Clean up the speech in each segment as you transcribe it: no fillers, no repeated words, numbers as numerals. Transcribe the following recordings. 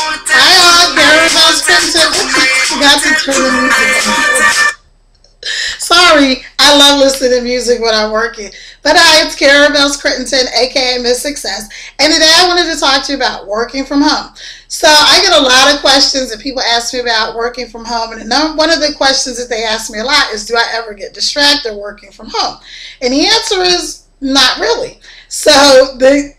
Hi all, Caramel Crimson. Forgot to turn the music on. Sorry, I love listening to music when I'm working. But hi, it's Caramel Crittenton, aka Miss Success. And today I wanted to talk to you about working from home. So I get a lot of questions that people ask me about working from home. And one of the questions that they ask me a lot is, do I ever get distracted working from home? And the answer is not really. So the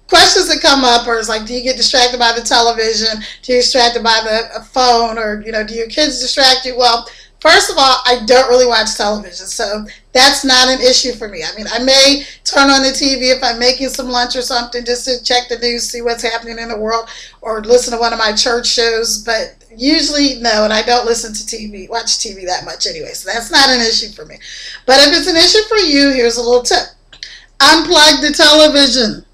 questions that come up are like, do you get distracted by the television? Do you get distracted by the phone? Or, do your kids distract you? Well, first of all, I don't really watch television, so that's not an issue for me. I mean, I may turn on the TV if I'm making some lunch or something just to check the news, see what's happening in the world, or listen to one of my church shows, but usually no, and I don't listen to watch TV that much anyway, so that's not an issue for me. But if it's an issue for you, here's a little tip. Unplug the television.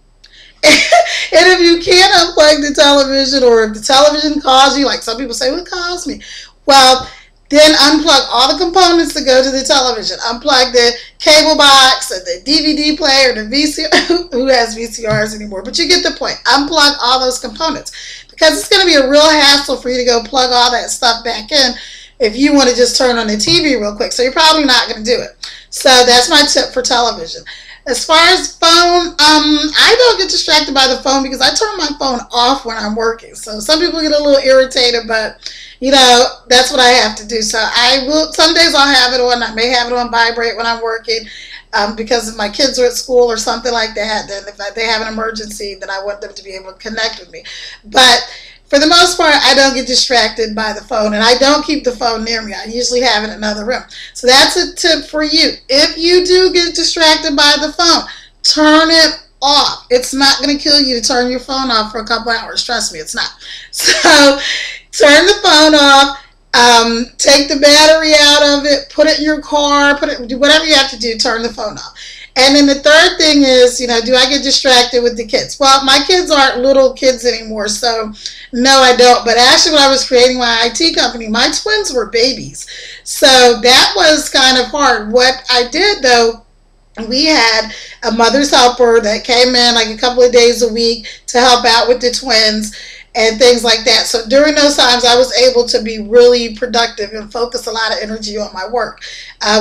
And if you can't unplug the television, or if the television calls you, like some people say, what calls me? Well, then unplug all the components that go to the television. Unplug the cable box, or the DVD player, the VCR. Who has VCRs anymore? But you get the point. Unplug all those components, because it's going to be a real hassle for you to go plug all that stuff back in if you want to just turn on the TV real quick. So you're probably not going to do it. So that's my tip for television. As far as phone, I don't get distracted by the phone because I turn my phone off when I'm working. So some people get a little irritated, but that's what I have to do. So I will, some days I'll have it on. I may have it on vibrate when I'm working because if my kids are at school or something like that, then if they have an emergency, then I want them to be able to connect with me. But for the most part, I don't get distracted by the phone, and I don't keep the phone near me. I usually have it in another room. So that's a tip for you. If you do get distracted by the phone, turn it off. It's not going to kill you to turn your phone off for a couple hours. Trust me, it's not. So turn the phone off. Take the battery out of it. Put it in your car. Do whatever you have to do. Turn the phone off. And then the third thing is, do I get distracted with the kids? Well, my kids aren't little kids anymore, so no, I don't. But actually, when I was creating my IT company, my twins were babies. So that was kind of hard. What I did, though, we had a mother's helper that came in like a couple of days a week to help out with the twins and things like that. So during those times, I was able to be really productive and focus a lot of energy on my work.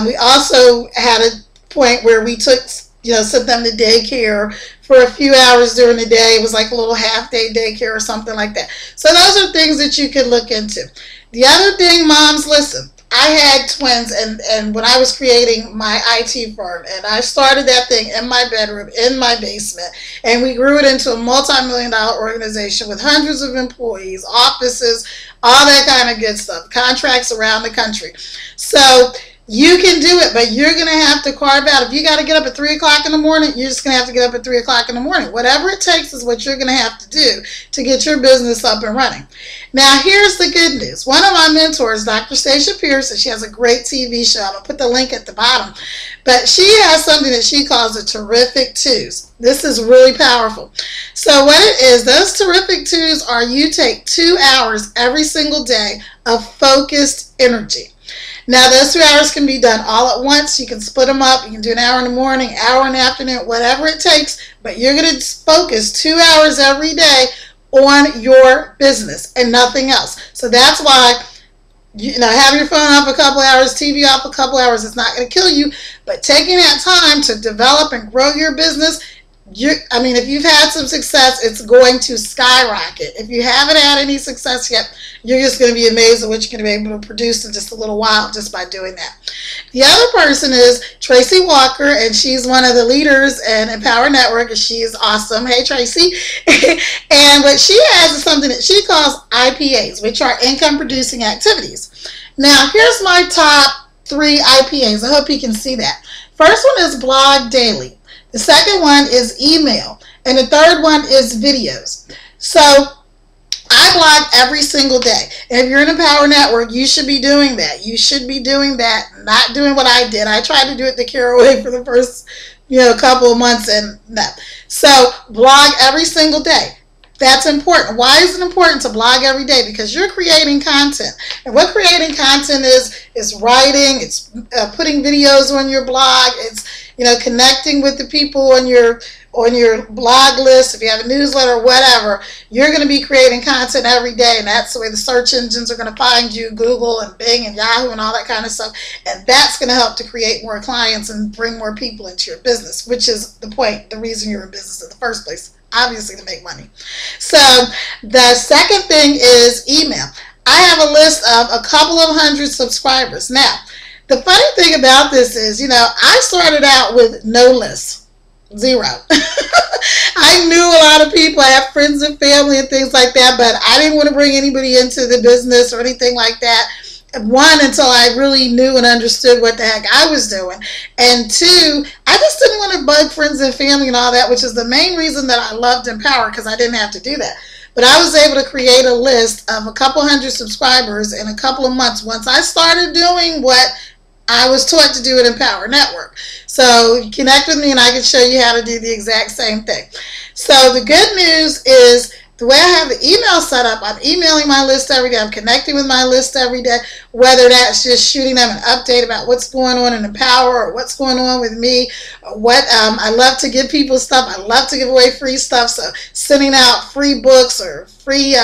We also had a point where we took, sent them to daycare for a few hours during the day. It was like a little half-day daycare or something like that. So those are things that you could look into. The other thing, moms, listen, I had twins, and when I was creating my IT firm, and I started that thing in my bedroom, in my basement, and we grew it into a multi-million-dollar organization with hundreds of employees, offices, all that kind of good stuff, contracts around the country. So you can do it, but you're going to have to carve out. If you got to get up at 3 o'clock in the morning, you're just going to have to get up at 3 o'clock in the morning. Whatever it takes is what you're going to have to do to get your business up and running. Now, here's the good news. One of my mentors, Dr. Stacia Pierce, and she has a great TV show. I'll put the link at the bottom. But she has something that she calls the Terrific Twos. This is really powerful. So what it is, those Terrific Twos are you take 2 hours every single day of focused energy. Now, those 2 hours can be done all at once. You can split them up. You can do an hour in the morning, hour in the afternoon, whatever it takes. But you're going to focus 2 hours every day on your business and nothing else. So that's why, have your phone off a couple hours, TV off a couple hours. It's not going to kill you. But taking that time to develop and grow your business, if you've had some success, it's going to skyrocket. If you haven't had any success yet, you're just going to be amazed at what you're going to be able to produce in just a little while just by doing that. The other person is Tracy Walker, and she's one of the leaders in Empower Network, and she's awesome. Hey, Tracy. And what she has is something that she calls IPAs, which are income producing activities. Now, here's my top 3 IPAs. I hope you can see that. First one is Blog Daily. The second one is email. And the third one is videos. So I blog every single day. And if you're in a Empower Network, you should be doing that. You should be doing that, not doing what I did. I tried to do it the Carol way for the first couple of months, and no. So blog every single day. That's important. Why is it important to blog every day? Because you're creating content. And what creating content is writing, it's putting videos on your blog, it's connecting with the people on your blog list, if you have a newsletter, whatever, you're going to be creating content every day, and that's the way the search engines are going to find you, Google and Bing and Yahoo and all that kind of stuff, and that's going to help to create more clients and bring more people into your business, which is the point, the reason you're in business in the first place, obviously to make money. So the second thing is email. I have a list of a couple of hundred subscribers. Now, the funny thing about this is, I started out with no list. Zero. I knew a lot of people. I have friends and family and things like that, but I didn't want to bring anybody into the business or anything like that. One, until I really knew and understood what the heck I was doing. And two, I just didn't want to bug friends and family and all that, which is the main reason that I loved Empower, because I didn't have to do that. But I was able to create a list of a couple hundred subscribers in a couple of months once I started doing what I was taught to do at Empower Network. So connect with me and I can show you how to do the exact same thing. So the good news is the way I have the email set up, I'm emailing my list every day. I'm connecting with my list every day, whether that's just shooting them an update about what's going on in Empower or what's going on with me. I love to give people stuff. I love to give away free stuff. So sending out free books or free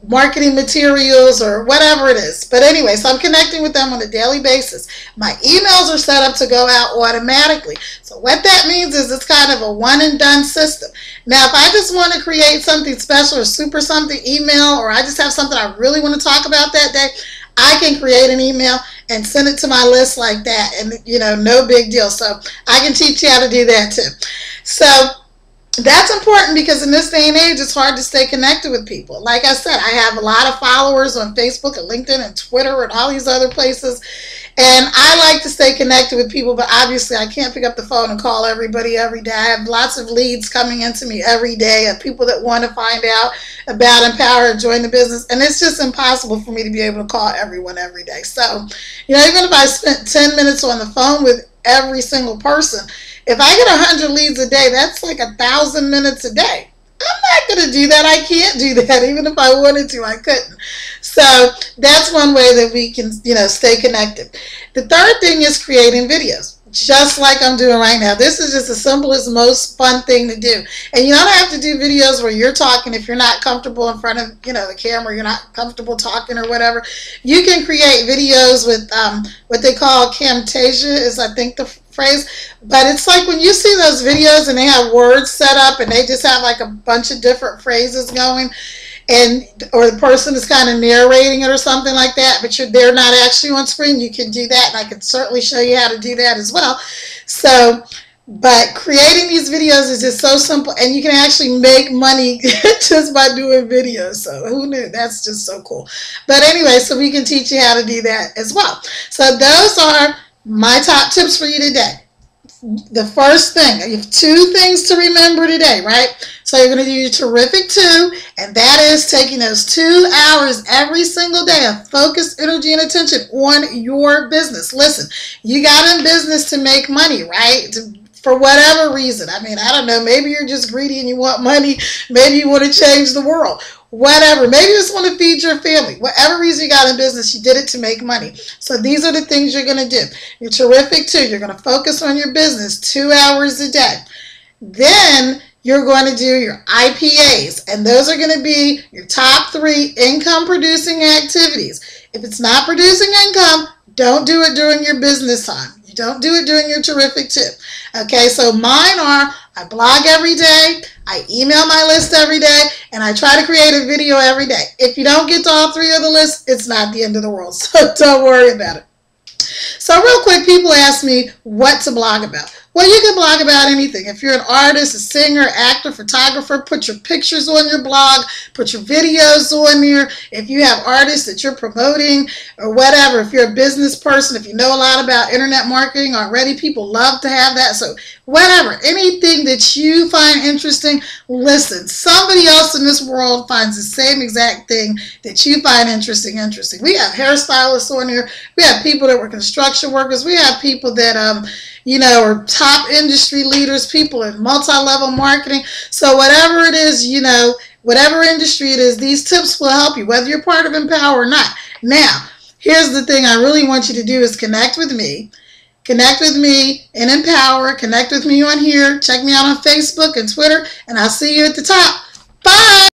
marketing materials or whatever it is. But anyway, so I'm connecting with them on a daily basis. My emails are set up to go out automatically. So what that means is it's kind of a one and done system. Now, if I just want to create something special or super something email, or I just have something I really want to talk about that day, I can create an email and send it to my list like that, and no big deal. So I can teach you how to do that too. So that's important because in this day and age, it's hard to stay connected with people. Like I said, I have a lot of followers on Facebook and LinkedIn and Twitter and all these other places. And I like to stay connected with people, but obviously I can't pick up the phone and call everybody every day. I have lots of leads coming into me every day of people that want to find out about Empower and join the business. And it's just impossible for me to be able to call everyone every day. So, even if I spent 10 minutes on the phone with every single person, if I get 100 leads a day, that's like 1,000 minutes a day. I'm not going to do that. I can't do that. Even if I wanted to, I couldn't. So that's one way that we can, stay connected. The third thing is creating videos, just like I'm doing right now. This is just the simplest, most fun thing to do. And you don't have to do videos where you're talking if you're not comfortable in front of, the camera, you're not comfortable talking or whatever. You can create videos with what they call Camtasia is, I think, the phrase. But it's like when you see those videos and they have words set up and they just have like a bunch of different phrases going, or the person is kind of narrating it or something like that, but they're not actually on screen. You can do that, and I can certainly show you how to do that as well. So, but creating these videos is just so simple, and you can actually make money just by doing videos. So who knew? That's just so cool. But anyway, so we can teach you how to do that as well. So those are my top tips for you today. The first thing, you have two things to remember today, right? So you're going to do your terrific 2, and that is taking those 2 hours every single day of focused energy and attention on your business. Listen, you got in business to make money, right? For whatever reason. I mean, I don't know. Maybe you're just greedy and you want money. Maybe you want to change the world. Whatever. Maybe you just want to feed your family. Whatever reason you got in business, you did it to make money. So these are the things you're going to do. You're terrific 2. You're going to focus on your business 2 hours a day. Then you're going to do your IPAs, and those are going to be your top 3 income producing activities. If it's not producing income, don't do it during your business time. You don't do it during your terrific 2. Okay, so mine are, I blog every day, I email my list every day, and I try to create a video every day. If you don't get to all 3 of the lists, it's not the end of the world, so don't worry about it. So real quick, people ask me what to blog about. Well, you can blog about anything. If you're an artist, a singer, actor, photographer, put your pictures on your blog, put your videos on there. If you have artists that you're promoting or whatever, if you're a business person, if you know a lot about internet marketing already, people love to have that. So whatever, anything that you find interesting, listen, somebody else in this world finds the same exact thing that you find interesting. We have hairstylists on here. We have people that were construction workers. We have people that, are top industry leaders, people in multi-level marketing. So whatever it is, whatever industry it is, these tips will help you, whether you're part of Empower or not. Now, here's the thing I really want you to do is connect with me. Connect with me and empower. Connect with me on here. Check me out on Facebook and Twitter. And I'll see you at the top. Bye.